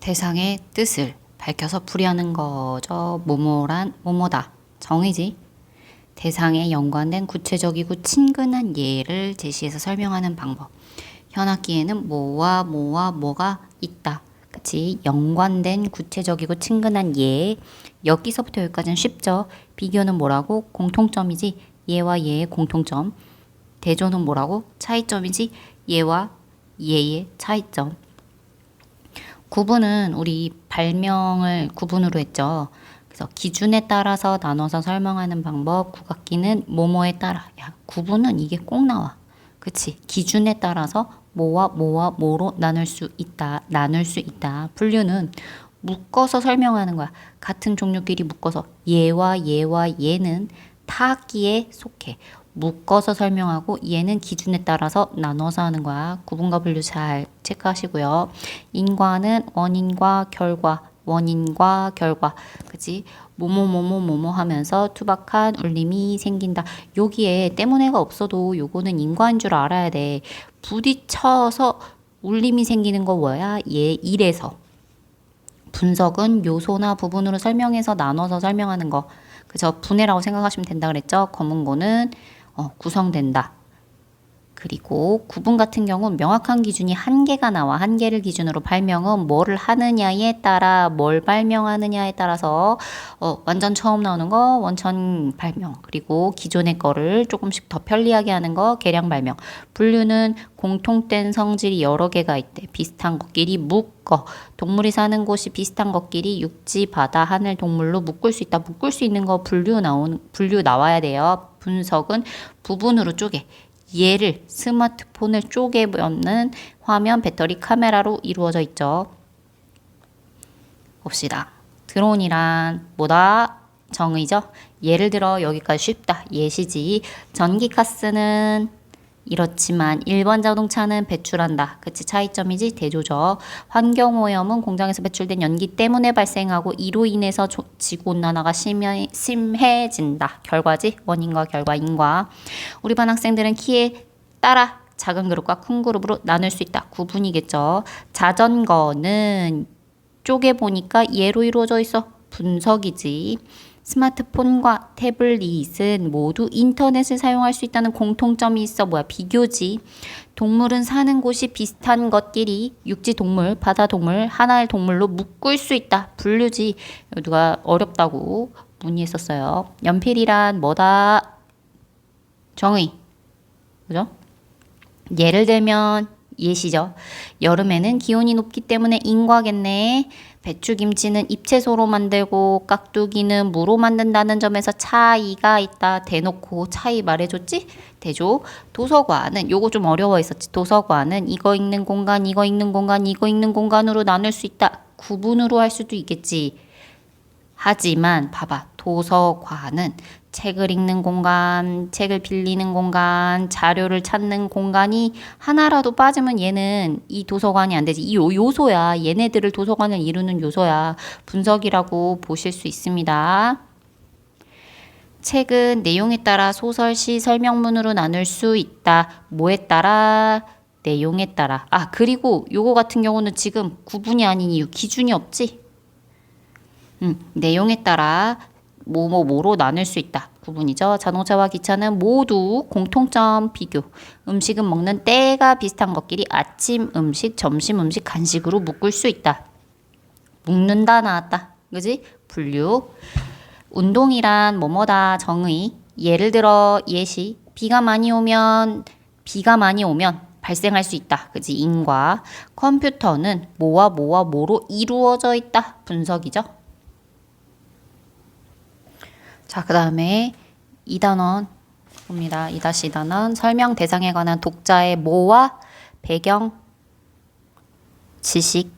대상의 뜻을 밝혀서 풀이하는 거죠. 뭐뭐란 뭐뭐다. 정의지. 대상에 연관된 구체적이고 친근한 예를 제시해서 설명하는 방법. 현악기에는 뭐와 뭐가 있다. 그치? 연관된 구체적이고 친근한 예. 여기서부터 여기까지는 쉽죠. 비교는 뭐라고? 공통점이지. 예와 예의 공통점. 대조는 뭐라고? 차이점이지. 예와 예의 차이점. 구분은 우리 발명을 구분으로 했죠. 그래서 기준에 따라서 나눠서 설명하는 방법. 국악기는 뭐뭐에 따라. 야, 구분은 이게 꼭 나와. 그치? 기준에 따라서 뭐와 뭐로 나눌 수 있다. 분류는 묶어서 설명하는 거야. 같은 종류끼리 묶어서 예와 예는 타악기에 속해. 묶어서 설명하고 얘는 기준에 따라서 나눠서 하는 거야. 구분과 분류 잘 체크하시고요. 인과는 원인과 결과. 그치? 뭐뭐 하면서 투박한 울림이 생긴다. 여기에 때문에가 없어도 요거는 인과인 줄 알아야 돼. 부딪혀서 울림이 생기는 거 뭐야? 이래서. 분석은 요소나 부분으로 설명해서 나눠서 설명하는 거. 그죠? 분해라고 생각하시면 된다 그랬죠? 검은고는 구성된다. 그리고 구분 같은 경우는 명확한 기준이 한 개가 나와. 한 개를 기준으로 발명은 뭐를 하느냐에 따라 뭘 발명하느냐에 따라서 완전 처음 나오는 거 원천 발명. 그리고 기존의 거를 조금씩 더 편리하게 하는 거 계량 발명. 분류는 공통된 성질이 여러 개가 있대. 비슷한 것끼리 묶어. 동물이 사는 곳이 비슷한 것끼리 육지, 바다, 하늘, 동물로 묶을 수 있다. 묶을 수 있는 거 분류 나와야 돼요. 분석은 부분으로 쪼개. 얘를 스마트폰을 쪼개보는 화면, 배터리, 카메라로 이루어져 있죠. 봅시다. 드론이란 뭐다? 정의죠. 예를 들어 여기까지 쉽다. 예시지. 전기가스는 이렇지만 일반 자동차는 배출한다. 그치? 차이점이지? 대조죠. 환경오염은 공장에서 배출된 연기 때문에 발생하고 이로 인해서 지구온난화가 심해진다. 결과지? 원인과 결과, 인과. 우리 반 학생들은 키에 따라 작은 그룹과 큰 그룹으로 나눌 수 있다. 구분이겠죠. 자전거는 쪼개보니까 예로 이루어져 있어. 분석이지. 스마트폰과 태블릿은 모두 인터넷을 사용할 수 있다는 공통점이 있어. 뭐야? 비교지. 동물은 사는 곳이 비슷한 것끼리 육지 동물, 바다 동물, 하나의 동물로 묶을 수 있다. 분류지. 누가 어렵다고 문의했었어요. 연필이란 뭐다? 정의. 그죠? 예를 들면 예시죠. 여름에는 기온이 높기 때문에 인과겠네. 배추김치는 잎채소로 만들고 깍두기는 무로 만든다는 점에서 차이가 있다. 대놓고 차이 말해줬지? 대조. 도서관은 요거 좀 어려워했었지. 도서관은 이거 읽는 공간, 이거 읽는 공간, 이거 읽는 공간으로 나눌 수 있다. 구분으로 할 수도 있겠지. 하지만 봐봐. 도서관은 책을 읽는 공간, 책을 빌리는 공간, 자료를 찾는 공간이 하나라도 빠지면 얘는 이 도서관이 안 되지. 이 요소야. 얘네들을 도서관을 이루는 요소야. 분석이라고 보실 수 있습니다. 책은 내용에 따라 소설, 시, 설명문으로 나눌 수 있다. 뭐에 따라? 내용에 따라. 아, 그리고 요거 같은 경우는 지금 구분이 아닌 이유, 기준이 없지? 내용에 따라 뭐로 나눌 수 있다. 구분이죠. 자동차와 기차는 모두 공통점 비교. 음식은 먹는 때가 비슷한 것끼리 아침 음식, 점심 음식, 간식으로 묶을 수 있다. 묶는다 나왔다. 그지? 분류. 운동이란 뭐뭐다. 정의. 예를 들어 예시. 비가 많이 오면 발생할 수 있다. 그지? 인과. 컴퓨터는 뭐와 뭐로 이루어져 있다. 분석이죠. 자, 그 다음에 2단원 봅니다. 2-2단원 설명 대상에 관한 독자의 뭐와 배경, 지식과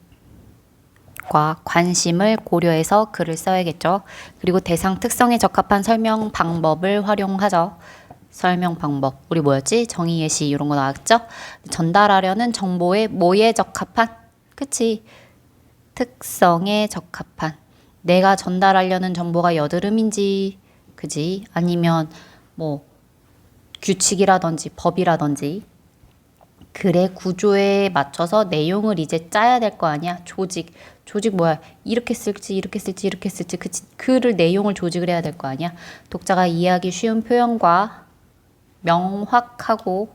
관심을 고려해서 글을 써야겠죠. 그리고 대상 특성에 적합한 설명 방법을 활용하죠. 설명 방법. 우리 뭐였지? 정의, 예시 이런 거 나왔죠? 전달하려는 정보의 뭐에 적합한? 그치? 특성에 적합한. 내가 전달하려는 정보가 여드름인지, 그지? 아니면 뭐 규칙이라든지 법이라든지 글의 구조에 맞춰서 내용을 이제 짜야 될 거 아니야. 조직. 조직 뭐야? 이렇게 쓸지, 이렇게 쓸지, 이렇게 쓸지. 그치? 글을 내용을 조직을 해야 될 거 아니야? 독자가 이해하기 쉬운 표현과 명확하고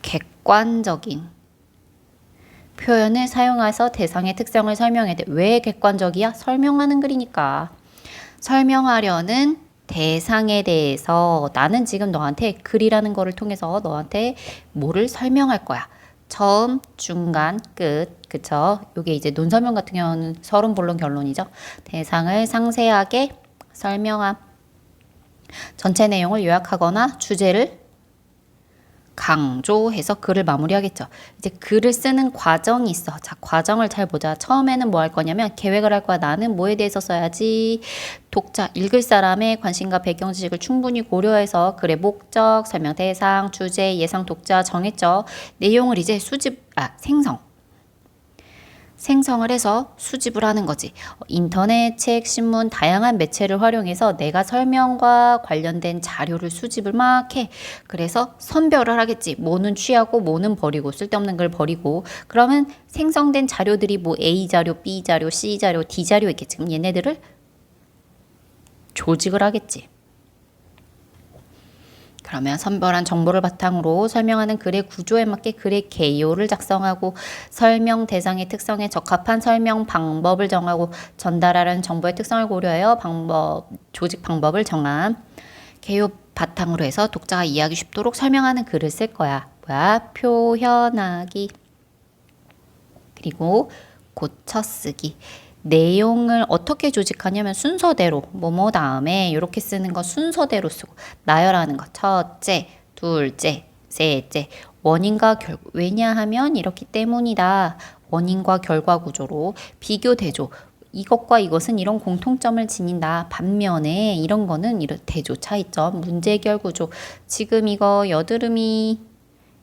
객관적인 표현을 사용해서 대상의 특성을 설명해야 돼. 왜 객관적이야? 설명하는 글이니까. 설명하려는 대상에 대해서 나는 지금 너한테 글이라는 거를 통해서 너한테 뭐를 설명할 거야. 처음, 중간, 끝. 그쵸? 요게 이제 논설명 같은 경우는 서론, 본론, 결론이죠. 대상을 상세하게 설명함. 전체 내용을 요약하거나 주제를 강조해서 글을 마무리하겠죠. 이제 글을 쓰는 과정이 있어. 자, 과정을 잘 보자. 처음에는 뭐 할 거냐면 계획을 할 거야. 나는 뭐에 대해서 써야지. 독자, 읽을 사람의 관심과 배경 지식을 충분히 고려해서 글의 목적, 설명 대상, 주제, 예상 독자 정했죠. 내용을 이제 생성을 해서 수집을 하는 거지. 인터넷, 책, 신문, 다양한 매체를 활용해서 내가 설명과 관련된 자료를 수집을 막 해. 그래서 선별을 하겠지. 뭐는 취하고 뭐는 버리고 쓸데없는 걸 버리고. 그러면 생성된 자료들이 뭐 A 자료, B 자료, C 자료, D 자료 있겠지. 그럼 얘네들을 조직을 하겠지. 그러면 선별한 정보를 바탕으로 설명하는 글의 구조에 맞게 글의 개요를 작성하고 설명 대상의 특성에 적합한 설명 방법을 정하고 전달하려는 정보의 특성을 고려하여 조직 방법을 정함. 개요 바탕으로 해서 독자가 이해하기 쉽도록 설명하는 글을 쓸 거야. 표현하기. 그리고 고쳐쓰기. 내용을 어떻게 조직하냐면 순서대로 뭐뭐 다음에 이렇게 쓰는 거 순서대로 쓰고 나열하는 거 첫째, 둘째, 셋째 원인과 결과 왜냐하면 이렇기 때문이다. 원인과 결과 구조로 비교 대조 이것과 이것은 이런 공통점을 지닌다. 반면에 이런 거는 이런 대조 차이점 문제 해결 구조 지금 이거 여드름이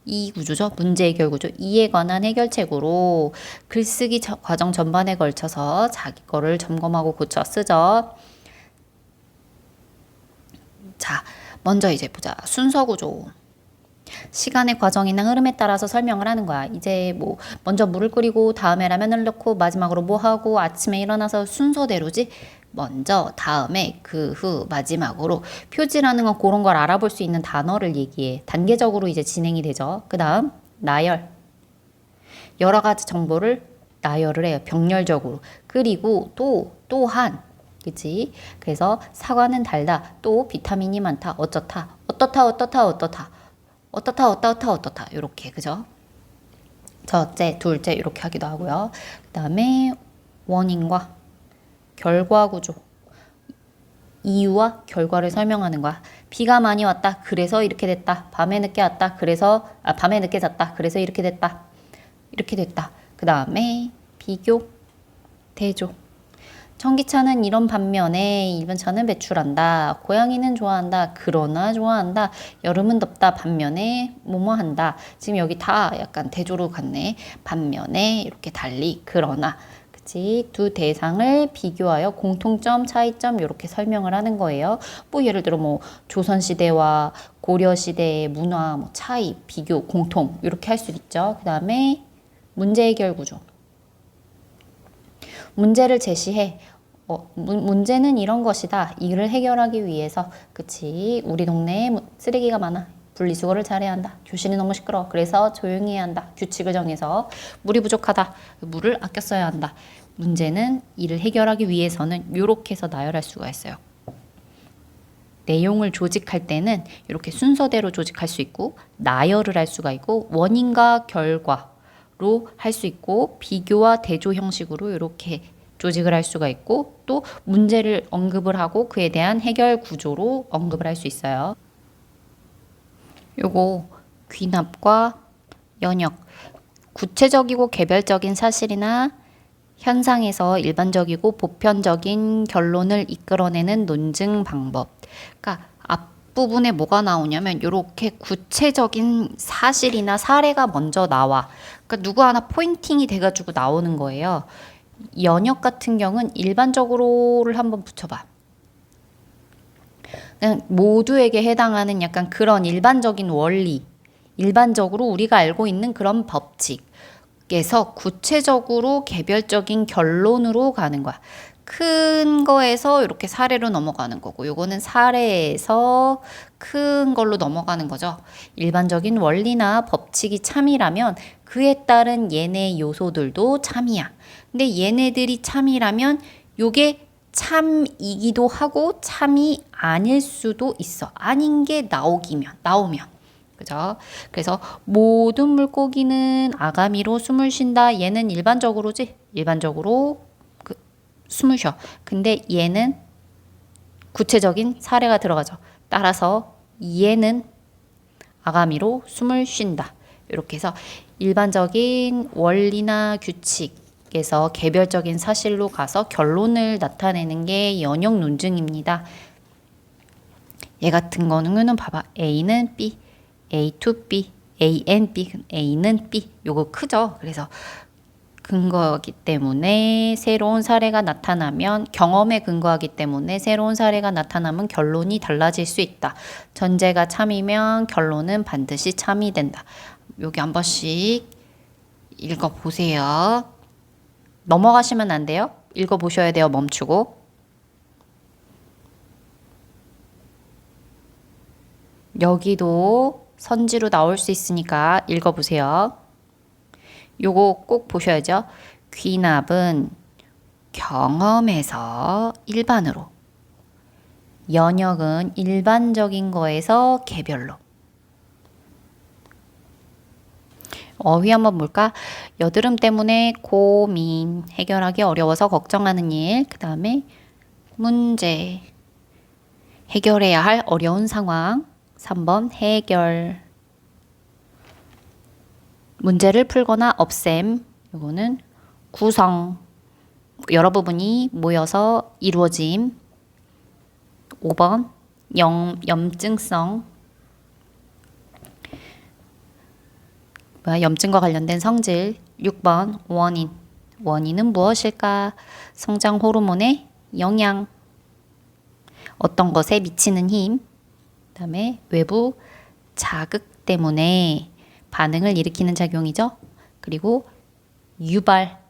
이 구조죠. 문제 해결 구조. 이에 관한 해결책으로 글쓰기 과정 전반에 걸쳐서 자기 거를 점검하고 고쳐 쓰죠. 자, 먼저 이제 보자. 순서 구조. 시간의 과정이나 흐름에 따라서 설명을 하는 거야. 이제 뭐 먼저 물을 끓이고 다음에 라면을 넣고 마지막으로 뭐 하고 아침에 일어나서 순서대로지. 먼저, 다음에, 그 후, 마지막으로 표지라는 건 그런 걸 알아볼 수 있는 단어를 얘기해. 단계적으로 이제 진행이 되죠. 그 다음 나열. 여러 가지 정보를 나열을 해요. 병렬적으로. 그리고 또한 그치? 그래서 사과는 달다. 또 비타민이 많다. 어쩌다. 요렇게 그죠? 첫째, 둘째 이렇게 하기도 하고요. 그 다음에 원인과 결과 구조. 이유와 결과를 설명하는 거야. 비가 많이 왔다. 그래서 이렇게 됐다. 밤에 늦게 왔다. 밤에 늦게 잤다. 그래서 이렇게 됐다. 이렇게 됐다. 그 다음에 비교, 대조. 전기차는 이런 반면에 일반 차는 배출한다. 고양이는 좋아한다. 그러나 좋아한다. 여름은 덥다. 반면에 뭐뭐 한다. 지금 여기 다 약간 대조로 갔네. 반면에 이렇게 달리 그러나 두 대상을 비교하여 공통점, 차이점 이렇게 설명을 하는 거예요. 뭐 예를 들어 뭐 조선시대와 고려시대의 문화 뭐 차이, 비교, 공통 이렇게 할 수 있죠. 그 다음에 문제 해결 구조. 문제를 제시해. 문제는 이런 것이다. 이를 해결하기 위해서 그치 우리 동네에 쓰레기가 많아. 분리수거를 잘해야 한다. 교실이 너무 시끄러워. 그래서 조용히 해야 한다. 규칙을 정해서 물이 부족하다. 물을 아껴 써야 한다. 문제는 이를 해결하기 위해서는 이렇게 해서 나열할 수가 있어요. 내용을 조직할 때는 이렇게 순서대로 조직할 수 있고 나열을 할 수가 있고 원인과 결과로 할 수 있고 비교와 대조 형식으로 이렇게 조직을 할 수가 있고 또 문제를 언급을 하고 그에 대한 해결 구조로 언급을 할 수 있어요. 요거 귀납과 연역 구체적이고 개별적인 사실이나 현상에서 일반적이고 보편적인 결론을 이끌어내는 논증 방법. 그러니까 앞부분에 뭐가 나오냐면 이렇게 구체적인 사실이나 사례가 먼저 나와. 그러니까 누구 하나 포인팅이 돼가지고 나오는 거예요. 연역 같은 경우는 일반적으로를 한번 붙여봐. 그냥 모두에게 해당하는 약간 그런 일반적인 원리, 일반적으로 우리가 알고 있는 그런 법칙, 에서 구체적으로 개별적인 결론으로 가는 거야. 큰 거에서 이렇게 사례로 넘어가는 거고, 요거는 사례에서 큰 걸로 넘어가는 거죠. 일반적인 원리나 법칙이 참이라면 그에 따른 얘네 요소들도 참이야. 근데 얘네들이 참이라면 요게 참이기도 하고 참이 아닐 수도 있어. 아닌 게 나오면. 그죠? 그래서 모든 물고기는 아가미로 숨을 쉰다. 얘는 일반적으로지? 일반적으로 숨을 쉬어. 근데 얘는 구체적인 사례가 들어가죠. 따라서 얘는 아가미로 숨을 쉰다. 이렇게 해서 일반적인 원리나 규칙에서 개별적인 사실로 가서 결론을 나타내는 게 연역 논증입니다. 얘 같은 거는 봐봐. A는 B, A to B, A and B, A는 B. 요거 크죠? 그래서 근거이기 때문에 새로운 사례가 나타나면 경험에 근거하기 때문에 새로운 사례가 나타나면 결론이 달라질 수 있다. 전제가 참이면 결론은 반드시 참이 된다. 여기 한 번씩 읽어보세요. 넘어가시면 안 돼요. 읽어보셔야 돼요. 멈추고. 여기도 선지로 나올 수 있으니까 읽어보세요. 요거 꼭 보셔야죠. 귀납은 경험에서 일반으로, 연역은 일반적인 거에서 개별로. 어휘 한번 볼까? 여드름 때문에 고민, 해결하기 어려워서 걱정하는 일. 그 다음에 문제, 해결해야 할 어려운 상황. 3번 해결, 문제를 풀거나 없앰. 이거는 구성, 여러 부분이 모여서 이루어짐. 5번 염증성, 염증과 관련된 성질. 6번 원인은 무엇일까? 성장 호르몬의 영향, 어떤 것에 미치는 힘. 그 다음에 외부 자극 때문에 반응을 일으키는 작용이죠. 그리고 유발,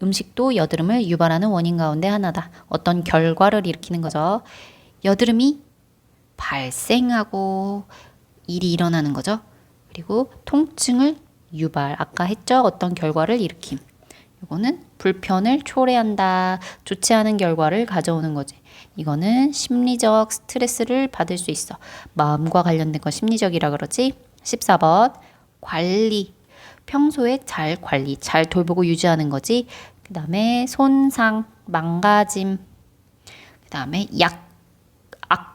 음식도 여드름을 유발하는 원인 가운데 하나다. 어떤 결과를 일으키는 거죠. 여드름이 발생하고 일이 일어나는 거죠. 그리고 통증을 유발, 아까 했죠. 어떤 결과를 일으킴. 이거는 불편을 초래한다. 좋지 않은 결과를 가져오는 거지. 이거는 심리적 스트레스를 받을 수 있어. 마음과 관련된 거 심리적이라 그러지. 14번 관리, 평소에 잘 관리, 잘 돌보고 유지하는 거지. 그 다음에 손상, 망가짐. 그 다음에 약화,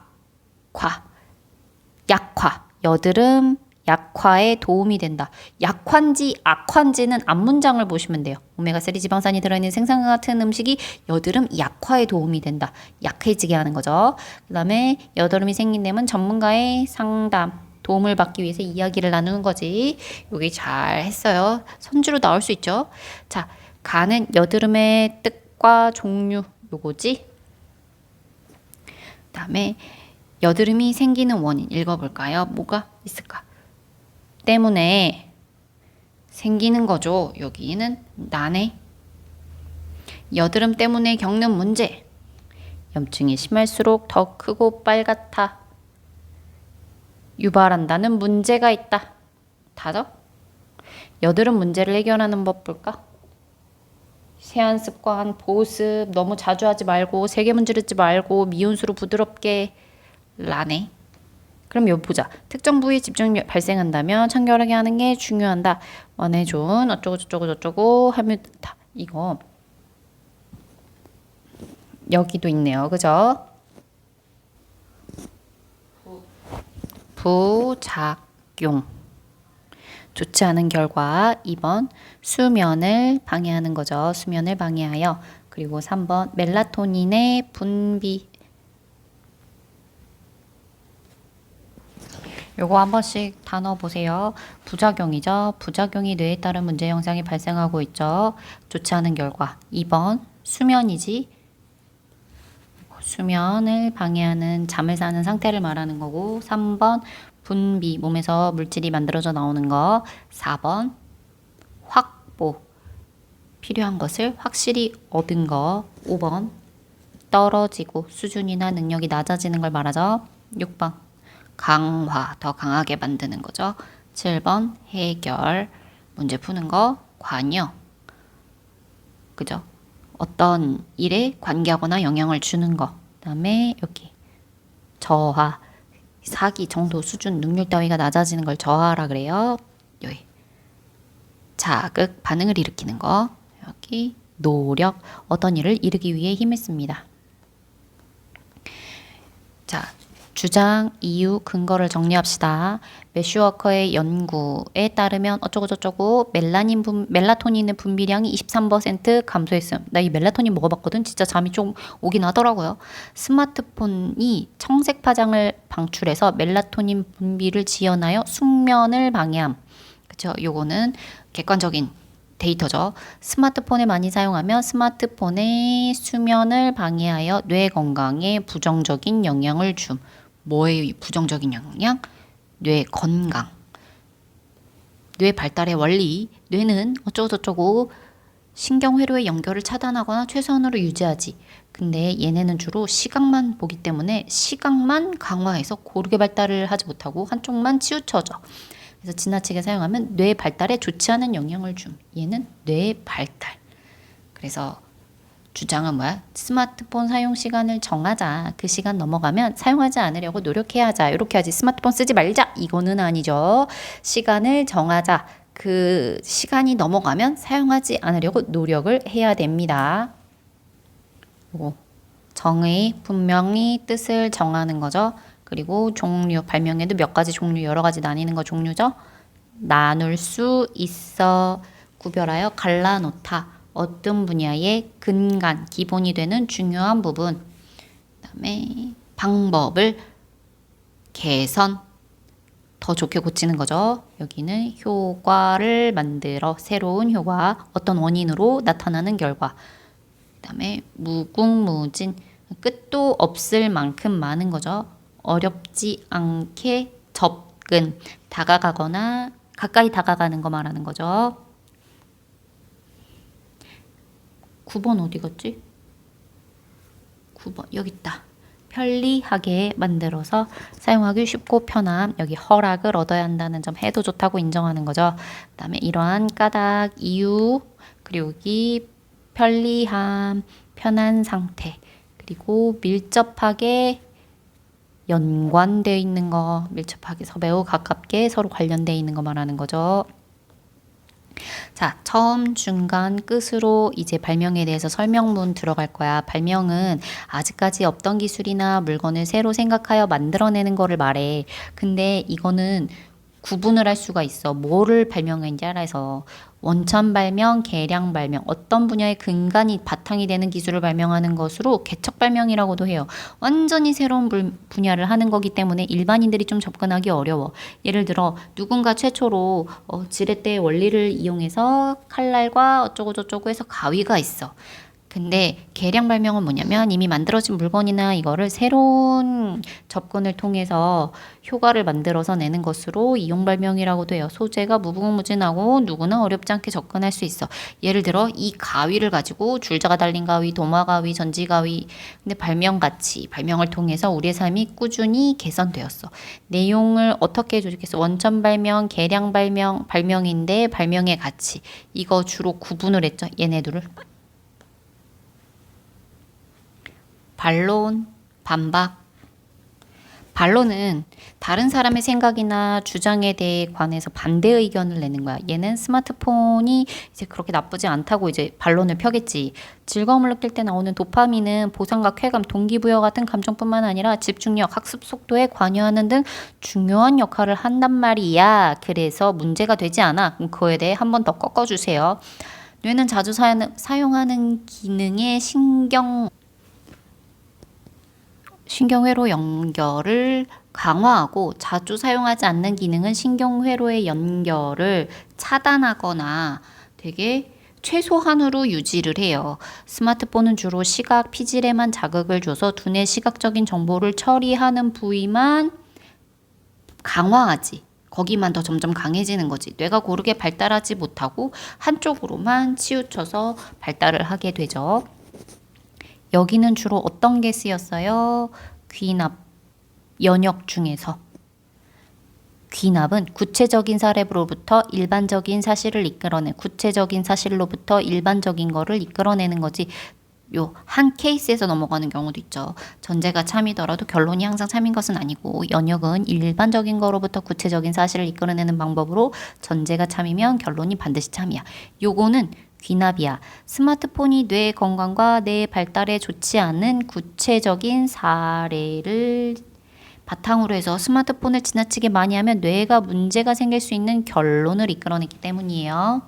여드름 약화에 도움이 된다. 약환지, 악환지는 앞문장을 보시면 돼요. 오메가3 지방산이 들어있는 생선과 같은 음식이 여드름 약화에 도움이 된다. 약해지게 하는 거죠. 그 다음에 여드름이 생긴다면 전문가의 상담, 도움을 받기 위해서 이야기를 나누는 거지. 여기 잘 했어요. 선주로 나올 수 있죠. 자, 간은 여드름의 뜻과 종류, 요거지. 그 다음에 여드름이 생기는 원인 읽어볼까요? 뭐가 있을까? 때문에 생기는 거죠. 여기는 난해. 여드름 때문에 겪는 문제. 염증이 심할수록 더 크고 빨갛다. 유발한다는 문제가 있다. 다죠? 여드름 문제를 해결하는 법 볼까? 세안 습관, 보습, 너무 자주 하지 말고, 세게 문지르지 말고, 미온수로 부드럽게. 라네. 그럼 여기 보자. 특정 부위에 집중력 발생한다면 청결하게 하는 게 중요하다. 원해준 어쩌고 저쩌고 하면 다 이거 여기도 있네요. 그죠? 부작용, 좋지 않은 결과. 2번 수면을 방해하는 거죠. 수면을 방해하여. 그리고 3번 멜라토닌의 분비. 요거 한 번씩 단어 보세요. 부작용이죠. 부작용이 뇌에 따른 문제 현상이 발생하고 있죠. 좋지 않은 결과. 2번 수면이지. 수면을 방해하는, 잠을 자는 상태를 말하는 거고. 3번 분비, 몸에서 물질이 만들어져 나오는 거. 4번 확보. 필요한 것을 확실히 얻은 거. 5번. 떨어지고 수준이나 능력이 낮아지는 걸 말하죠. 6번. 강화, 더 강하게 만드는 거죠. 7번. 해결, 문제 푸는 거. 관여, 그죠? 어떤 일에 관계하거나 영향을 주는 거. 그다음에 여기 저하, 사기 정도 수준 능률 따위가 낮아지는 걸 저하라 그래요. 여기 자극, 반응을 일으키는 거. 여기 노력, 어떤 일을 이루기 위해 힘을 씁니다. 자, 주장, 이유, 근거를 정리합시다. 매슈워커의 연구에 따르면 어쩌고저쩌고 멜라토닌의 분비량이 23% 감소했음. 나 이 멜라토닌 먹어봤거든. 진짜 잠이 좀 오긴 하더라고요. 스마트폰이 청색 파장을 방출해서 멜라토닌 분비를 지연하여 숙면을 방해함. 그쵸? 요거는 객관적인 데이터죠. 스마트폰을 많이 사용하면 스마트폰의 수면을 방해하여 뇌 건강에 부정적인 영향을 줌. 뭐의 부정적인 영향? 뇌 건강. 뇌 발달의 원리. 뇌는 어쩌고저쩌고 신경회로의 연결을 차단하거나 최소한으로 유지하지. 근데 얘네는 주로 시각만 보기 때문에 시각만 강화해서 고르게 발달을 하지 못하고 한쪽만 치우쳐져. 그래서 지나치게 사용하면 뇌 발달에 좋지 않은 영향을 줌. 얘는 뇌 발달. 그래서 주장은 뭐야? 스마트폰 사용 시간을 정하자. 그 시간 넘어가면 사용하지 않으려고 노력해야 하자. 이렇게 하지. 스마트폰 쓰지 말자. 이거는 아니죠. 시간을 정하자. 그 시간이 넘어가면 사용하지 않으려고 노력을 해야 됩니다. 요거 정의, 분명히 뜻을 정하는 거죠. 그리고 종류, 발명에도 몇 가지 종류, 여러 가지 나뉘는 거 종류죠. 나눌 수 있어, 구별하여 갈라놓다. 어떤 분야의 근간, 기본이 되는 중요한 부분. 그다음에 방법을 개선, 더 좋게 고치는 거죠. 여기는 효과를 만들어, 새로운 효과, 어떤 원인으로 나타나는 결과. 그다음에 무궁무진, 끝도 없을 만큼 많은 거죠. 어렵지 않게 접근, 다가가거나 가까이 다가가는 거 말하는 거죠. 9번 어디 갔지? 9번 여기 있다. 편리하게 만들어서 사용하기 쉽고 편함. 여기 허락을 얻어야 한다는 점, 해도 좋다고 인정하는 거죠. 그다음에 이러한 까닭, 이유, 그리고 여기 편리함, 편한 상태, 그리고 밀접하게 연관되어 있는 거, 밀접하게 매우 가깝게 서로 관련되어 있는 거 말하는 거죠. 자, 처음, 중간, 끝으로 이제 발명에 대해서 설명문 들어갈 거야. 발명은 아직까지 없던 기술이나 물건을 새로 생각하여 만들어내는 거를 말해. 근데 이거는 구분을 할 수가 있어. 뭐를 발명했는지 알아서. 원천 발명, 개량 발명, 어떤 분야의 근간이 바탕이 되는 기술을 발명하는 것으로 개척 발명이라고도 해요. 완전히 새로운 분야를 하는 거기 때문에 일반인들이 좀 접근하기 어려워. 예를 들어 누군가 최초로 지렛대의 원리를 이용해서 칼날과 어쩌고저쩌고 해서 가위가 있어. 근데 개량 발명은 뭐냐면 이미 만들어진 물건이나 이거를 새로운 접근을 통해서 효과를 만들어서 내는 것으로 이용 발명이라고도 해요. 소재가 무궁무진하고 누구나 어렵지 않게 접근할 수 있어. 예를 들어 이 가위를 가지고 줄자가 달린 가위, 도마 가위, 전지 가위. 근데 발명을 통해서 우리의 삶이 꾸준히 개선되었어. 내용을 어떻게 조직해서 원천 발명, 개량 발명, 발명인데 발명의 가치. 이거 주로 구분을 했죠. 얘네들을. 반론, 반박. 반론은 다른 사람의 생각이나 주장에 대해 관해서 반대 의견을 내는 거야. 얘는 스마트폰이 이제 그렇게 나쁘지 않다고 이제 반론을 펴겠지. 즐거움을 느낄 때 나오는 도파민은 보상과 쾌감, 동기부여 같은 감정뿐만 아니라 집중력, 학습 속도에 관여하는 등 중요한 역할을 한단 말이야. 그래서 문제가 되지 않아. 그럼 그거에 대해 한 번 더 꺾어주세요. 뇌는 자주 사용하는 기능의 신경회로 연결을 강화하고 자주 사용하지 않는 기능은 신경회로의 연결을 차단하거나 되게 최소한으로 유지를 해요. 스마트폰은 주로 시각, 피질에만 자극을 줘서 두뇌 시각적인 정보를 처리하는 부위만 강화하지. 거기만 더 점점 강해지는 거지. 뇌가 고르게 발달하지 못하고 한쪽으로만 치우쳐서 발달을 하게 되죠. 여기는 주로 어떤 게 쓰였어요? 귀납, 연역 중에서. 귀납은 구체적인 사례로부터 일반적인 사실을 이끌어내, 구체적인 사실로부터 일반적인 거를 이끌어내는 거지. 요 한 케이스에서 넘어가는 경우도 있죠. 전제가 참이더라도 결론이 항상 참인 것은 아니고, 연역은 일반적인 거로부터 구체적인 사실을 이끌어내는 방법으로 전제가 참이면 결론이 반드시 참이야. 요거는 귀납이야. 스마트폰이 뇌 건강과 뇌 발달에 좋지 않은 구체적인 사례를 바탕으로 해서 스마트폰을 지나치게 많이 하면 뇌가 문제가 생길 수 있는 결론을 이끌어냈기 때문이에요.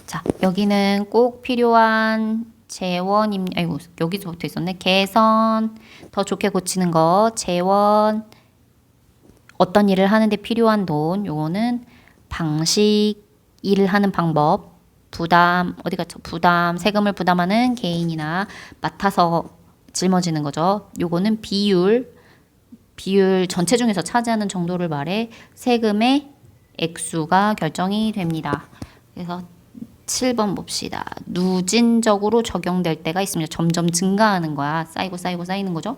자, 여기는 꼭 필요한 아이고, 여기서부터 있었네. 개선, 더 좋게 고치는 거, 재원, 어떤 일을 하는데 필요한 돈, 요거는 방식, 일을 하는 방법, 부담, 어디 갔죠? 부담, 세금을 부담하는 개인이나 맡아서 짊어지는 거죠. 요거는 비율 전체 중에서 차지하는 정도를 말해 세금의 액수가 결정이 됩니다. 그래서 7번 봅시다. 누진적으로 적용될 때가 있습니다. 점점 증가하는 거야. 쌓이는 거죠.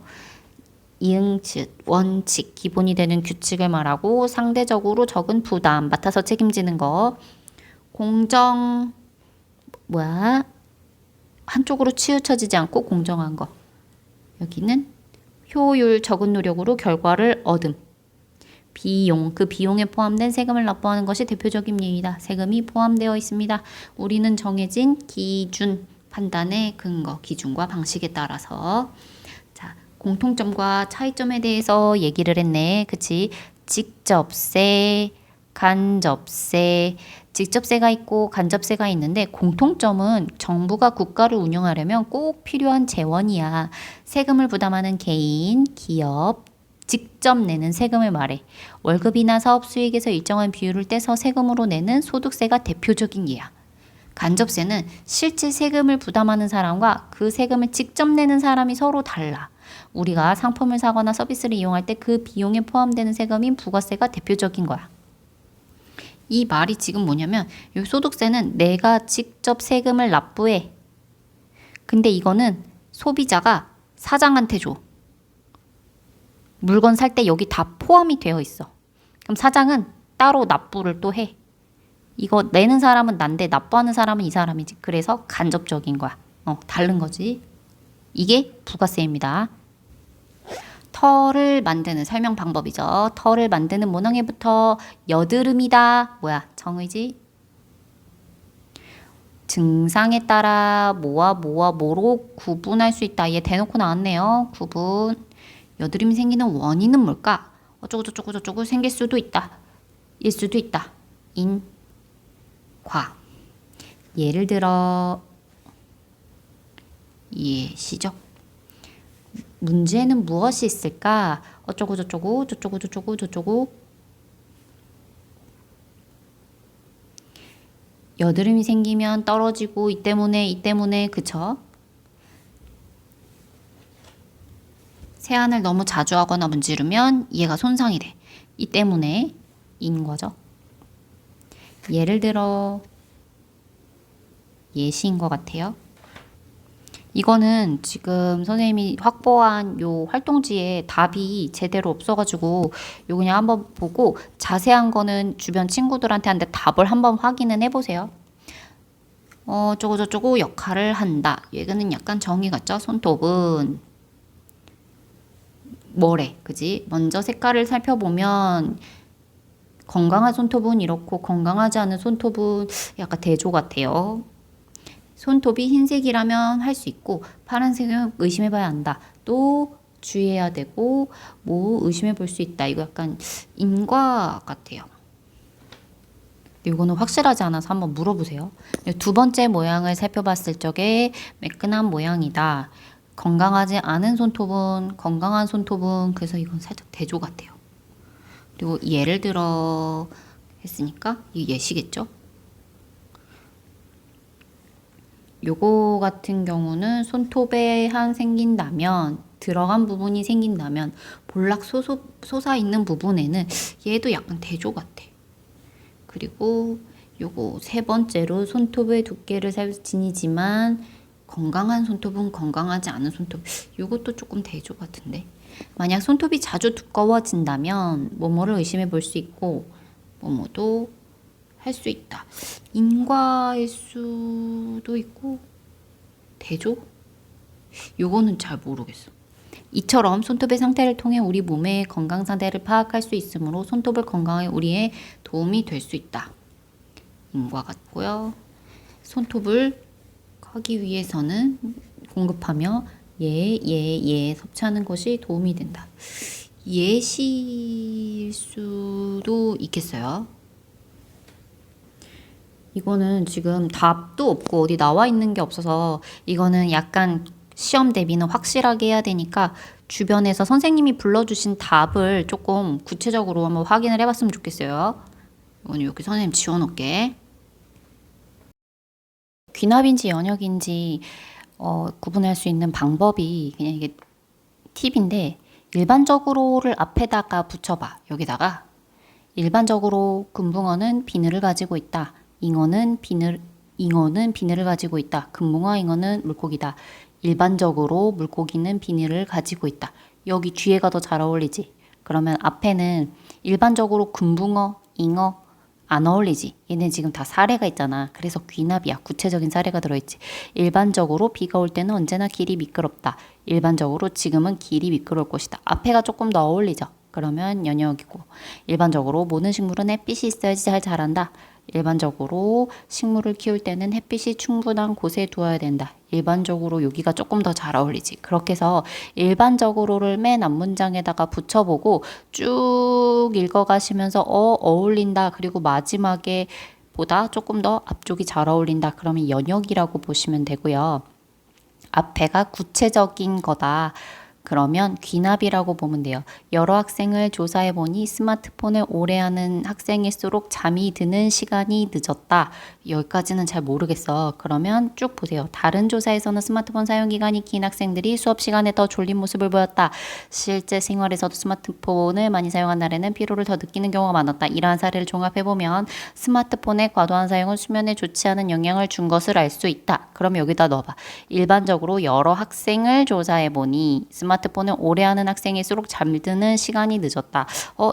이응즉, 원칙, 기본이 되는 규칙을 말하고 상대적으로 적은 부담, 맡아서 책임지는 거. 한쪽으로 치우쳐지지 않고 공정한 거. 여기는 효율, 적은 노력으로 결과를 얻음. 비용, 그 비용에 포함된 세금을 납부하는 것이 대표적인 예이다. 세금이 포함되어 있습니다. 우리는 정해진 기준, 판단의 근거, 기준과 방식에 따라서. 자, 공통점과 차이점에 대해서 얘기를 했네. 그치? 직접세, 간접세, 직접세가 있고 간접세가 있는데 공통점은 정부가 국가를 운영하려면 꼭 필요한 재원이야. 세금을 부담하는 개인, 기업, 직접 내는 세금을 말해. 월급이나 사업 수익에서 일정한 비율을 떼서 세금으로 내는 소득세가 대표적인 예야. 간접세는 실제 세금을 부담하는 사람과 그 세금을 직접 내는 사람이 서로 달라. 우리가 상품을 사거나 서비스를 이용할 때 그 비용에 포함되는 세금인 부가세가 대표적인 거야. 이 말이 지금 뭐냐면 이 소득세는 내가 직접 세금을 납부해. 근데 이거는 소비자가 사장한테 줘. 물건 살 때 여기 다 포함이 되어 있어. 그럼 사장은 따로 납부를 또 해. 이거 내는 사람은 난데 납부하는 사람은 이 사람이지. 그래서 간접적인 거야. 다른 거지. 이게 부가세입니다. 털을 만드는 설명 방법이죠. 털을 만드는 모낭에부터 여드름이다. 정의지? 증상에 따라 뭐로 구분할 수 있다. 얘 대놓고 나왔네요. 구분. 여드름이 생기는 원인은 뭘까? 어쩌고 생길 수도 있다. 일 수도 있다. 인, 과. 예를 들어 예시죠. 문제는 무엇이 있을까? 저쩌고. 여드름이 생기면 떨어지고 이 때문에 그쵸? 세안을 너무 자주 하거나 문지르면 얘가 손상이 돼. 이 때문에 인 거죠. 예를 들어 예시인 것 같아요. 이거는 지금 선생님이 확보한 요 활동지에 답이 제대로 없어가지고 요 그냥 한번 보고 자세한 거는 주변 친구들한테 한테 답을 한번 확인은 해보세요. 저쩌고 역할을 한다. 얘는 약간 정의 같죠? 손톱은 뭐래, 그지? 먼저 색깔을 살펴보면 건강한 손톱은 이렇고 건강하지 않은 손톱은 약간 대조 같아요. 손톱이 흰색이라면 할 수 있고 파란색은 의심해봐야 한다. 또 주의해야 되고 의심해 볼 수 있다. 이거 약간 인과 같아요. 이거는 확실하지 않아서 한번 물어보세요. 두 번째 모양을 살펴봤을 적에 매끈한 모양이다. 건강하지 않은 손톱은 건강한 손톱은 그래서 이건 살짝 대조 같아요. 그리고 예를 들어 했으니까 이 예시겠죠? 요거 같은 경우는 손톱에 한 생긴다면 들어간 부분이 생긴다면 볼락 솟아 있는 부분에는 얘도 약간 대조 같아. 그리고 요거 세 번째로 손톱의 두께를 살지니지만 건강한 손톱은 건강하지 않은 손톱. 요것도 조금 대조 같은데. 만약 손톱이 자주 두꺼워진다면 뭐뭐를 의심해 볼 수 있고 뭐뭐도 할 수 있다. 인과일 수도 있고 대조? 요거는 잘 모르겠어. 이처럼 손톱의 상태를 통해 우리 몸의 건강 상태를 파악할 수 있으므로 손톱을 건강에 우리의 도움이 될 수 있다. 인과 같고요. 손톱을 하기 위해서는 공급하며 예 섭취하는 것이 도움이 된다. 예시일 수도 있겠어요. 이거는 지금 답도 없고 어디 나와 있는 게 없어서 이거는 약간 시험 대비는 확실하게 해야 되니까 주변에서 선생님이 불러주신 답을 조금 구체적으로 한번 확인을 해봤으면 좋겠어요. 이건 여기 선생님 지워놓을게. 귀납인지 연역인지 구분할 수 있는 방법이 그냥 이게 팁인데 일반적으로를 앞에다가 붙여봐. 여기다가 일반적으로 금붕어는 비늘을 가지고 있다. 잉어는 비늘을 가지고 있다. 금붕어, 잉어는 물고기다. 일반적으로 물고기는 비늘을 가지고 있다. 여기 뒤에가 더 잘 어울리지. 그러면 앞에는 일반적으로 금붕어, 잉어 안 어울리지. 얘네 지금 다 사례가 있잖아. 그래서 귀납이야. 구체적인 사례가 들어있지. 일반적으로 비가 올 때는 언제나 길이 미끄럽다. 일반적으로 지금은 길이 미끄러울 것이다. 앞에가 조금 더 어울리죠. 그러면 연역이고. 일반적으로 모든 식물은 햇빛이 있어야지 잘 자란다. 일반적으로 식물을 키울 때는 햇빛이 충분한 곳에 두어야 된다. 일반적으로 여기가 조금 더 잘 어울리지. 그렇게 해서 일반적으로를 맨 앞문장에다가 붙여보고 쭉 읽어가시면서 어울린다. 그리고 마지막에 보다 조금 더 앞쪽이 잘 어울린다. 그러면 연역이라고 보시면 되고요. 앞에가 구체적인 거다. 그러면 귀납이라고 보면 돼요. 여러 학생을 조사해보니 스마트폰을 오래 하는 학생일수록 잠이 드는 시간이 늦었다. 여기까지는 잘 모르겠어. 그러면 쭉 보세요. 다른 조사에서는 스마트폰 사용 기간이 긴 학생들이 수업 시간에 더 졸린 모습을 보였다. 실제 생활에서도 스마트폰을 많이 사용한 날에는 피로를 더 느끼는 경우가 많았다. 이러한 사례를 종합해보면 스마트폰의 과도한 사용은 수면에 좋지 않은 영향을 준 것을 알 수 있다. 그럼 여기다 넣어봐. 일반적으로 여러 학생을 조사해보니 스마트폰을 오래 하는 학생일수록 잠드는 시간이 늦었다.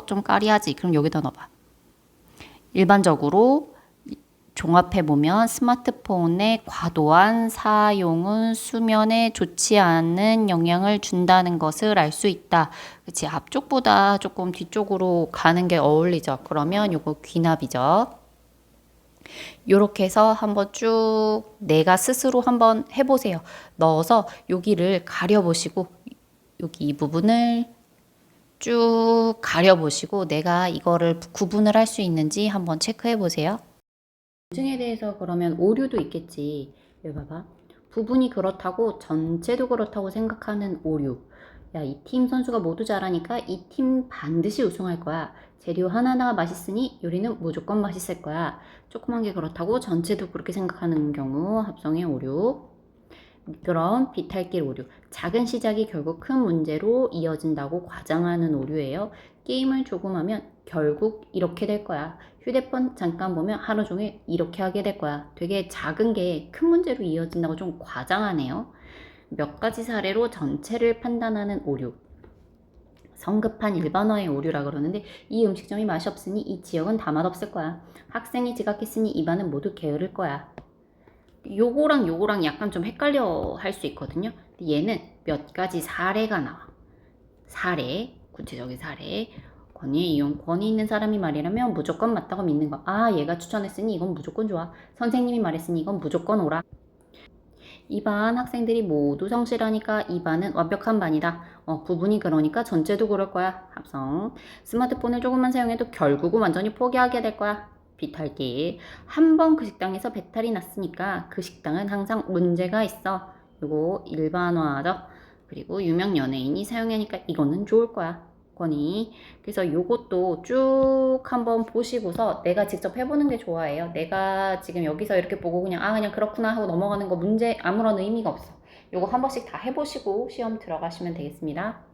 좀 까리하지. 그럼 여기다 넣어봐. 일반적으로 종합해보면 스마트폰의 과도한 사용은 수면에 좋지 않은 영향을 준다는 것을 알 수 있다. 그치? 앞쪽보다 조금 뒤쪽으로 가는 게 어울리죠. 그러면 요거 귀납이죠. 요렇게 해서 한번 쭉 내가 스스로 한번 해보세요. 넣어서 여기를 가려보시고 여기 이 부분을 쭉 가려보시고 내가 이거를 구분을 할 수 있는지 한번 체크해 보세요. 검증에 대해서 그러면 오류도 있겠지. 여기 봐봐. 부분이 그렇다고 전체도 그렇다고 생각하는 오류. 야, 이 팀 선수가 모두 잘하니까 이 팀 반드시 우승할 거야. 재료 하나하나가 맛있으니 요리는 무조건 맛있을 거야. 조그만 게 그렇다고 전체도 그렇게 생각하는 경우 합성의 오류. 미끄러운 비탈길 오류. 작은 시작이 결국 큰 문제로 이어진다고 과장하는 오류예요. 게임을 조금 하면 결국 이렇게 될 거야. 휴대폰 잠깐 보면 하루 종일 이렇게 하게 될 거야. 되게 작은 게 큰 문제로 이어진다고 좀 과장하네요. 몇 가지 사례로 전체를 판단하는 오류. 성급한 일반화의 오류라 그러는데 이 음식점이 맛이 없으니 이 지역은 다 맛없을 거야. 학생이 지각했으니 이 반은 모두 게으를 거야. 요거랑 요거랑 약간 좀 헷갈려 할 수 있거든요. 얘는 몇 가지 사례가 나와. 사례, 구체적인 사례. 권위 있는 사람이 말이라면 무조건 맞다고 믿는 거. 아, 얘가 추천했으니 이건 무조건 좋아. 선생님이 말했으니 이건 무조건 오라. 이 반 학생들이 모두 성실하니까 이 반은 완벽한 반이다. 부분이 그러니까 전체도 그럴 거야. 합성. 스마트폰을 조금만 사용해도 결국은 완전히 포기하게 될 거야. 비탈기. 한 번 그 식당에서 배탈이 났으니까 그 식당은 항상 문제가 있어. 요거 일반화죠. 그리고 유명 연예인이 사용하니까 이거는 좋을 거야. 권위. 그래서 요것도 쭉 한번 보시고서 내가 직접 해보는 게 좋아해요. 내가 지금 여기서 이렇게 보고 그냥 그냥 그렇구나 하고 넘어가는 거 문제 아무런 의미가 없어. 요거 한 번씩 다 해보시고 시험 들어가시면 되겠습니다.